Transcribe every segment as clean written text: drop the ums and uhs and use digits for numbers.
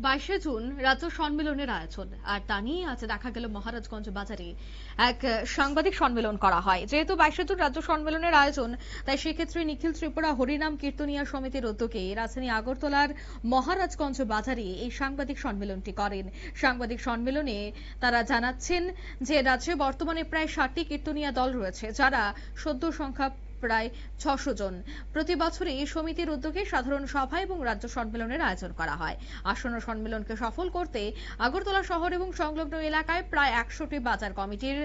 22শে June রাজ্য সম্মেলনের আয়োজন, আর তা নিয়ে আজ দেখা গেল মহারাজগঞ্জ বাজারে এক সাংবাদিক সম্মেলন করা হয়। যেহেতু 22শে জুন রাজ্য সম্মেলনের আয়োজন, তাই সেক্ষেত্রে নিখিল ত্রিপুরা হরিনাম কীর্তনিয়া সমিতির উদ্যোগে রাজধানী আগরতলার মহারাজগঞ্জ বাজারে এই সাংবাদিক সম্মেলনটি করেন। সাংবাদিক সম্মেলনে তারা জানাচ্ছেন যে রাজ্যে বর্তমানে প্রায় 60টি কীর্তনিয়া দল রয়েছে, যারা সদ্য সংখ্যা প্রায় 600 জন। প্রতি বছরে এই সমিতির উদ্যোগে সাধারণ সভা এবং রাজ্য সম্মেলনের আয়োজন করা হয়। আসন্ন সম্মেলনকে সফল করতে আগরতলা শহর এবং সংলগ্ন এলাকায় প্রায় 100টি বাজার কমিটির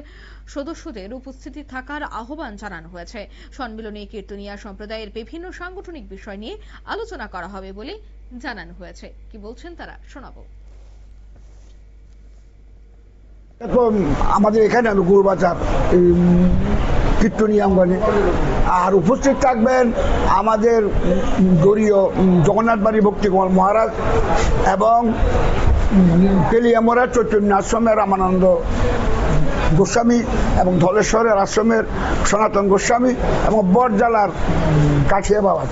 সদস্যদের উপস্থিতি থাকার আহ্বান জানানো হয়েছে। সম্মেলনে কীর্তনিয়া সম্প্রদায়ের বিভিন্ন সাংগঠনিক বিষয় নিয়ে আলোচনা করা হবে বলে জানানো হয়েছে। কি বলছেন তারা, শোনাবো। এখন আমাদের এখানে গুরুবাজার কীর্তনিয়া অঙ্গনে আর উপস্থিত থাকবেন আমাদের গৌরীয় জগন্নাথ বাড়ি ভক্তিকুমার মহারাজ এবং তেলিয়ামরা চৈতন্য আশ্রমের রামানন্দ গোস্বামী এবং ধলেশ্বরের আশ্রমের সনাতন গোস্বামী এবং বটজালার কাঠিয়া বাবা।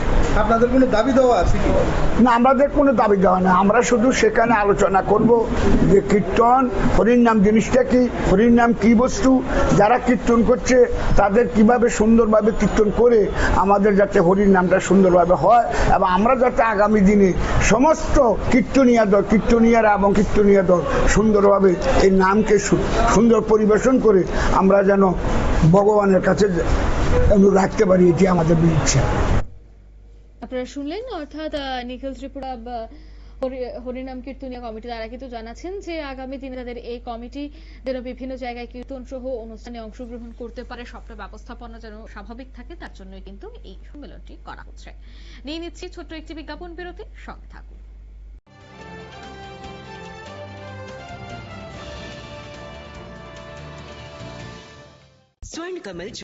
আপনাদের কোনো দাবি দেওয়া আছে কি? না, আমাদের কোনো দাবি দেওয়া নেই। আমরা শুধু সেখানে আলোচনা করব যে কীর্তন হরির নাম জিনিসটা কি, হরির নাম কি বস্তু, যারা কীর্তন করছে তাদের কিভাবে সুন্দরভাবে কীর্তন করে আমাদের যাতে হরির নামটা সুন্দরভাবে হয় এবং আমরা যাতে আগামী দিনে সমস্ত কীর্তনিয়ারা এবং কীর্তনিয়া দল সুন্দরভাবে এই নামকে সুন্দর পরিবেশন করে আমরা যেন ভগবানের কাছে রাখতে পারি, এটি আমাদের ইচ্ছা। আপনারা শুনলেন, অর্থাৎ নিখিল ত্রিপুরা হরিনাম কীর্তনিয়া কমিটি তারা কিন্তু জানাচ্ছেন যে আগামী দিনে তাদের এই কমিটি যেন বিভিন্ন জায়গায় কীর্তন সহ অনুষ্ঠানে অংশগ্রহণ করতে পারে, সবটা ব্যবস্থাপনা যেন স্বাভাবিক থাকে, তার জন্যই কিন্তু এই সম্মেলনটি করা হচ্ছে। নিয়ে নিচ্ছি ছোট্ট একটি বিজ্ঞাপন বিরতি, সঙ্গে থাকুন। स्वर्ण कमल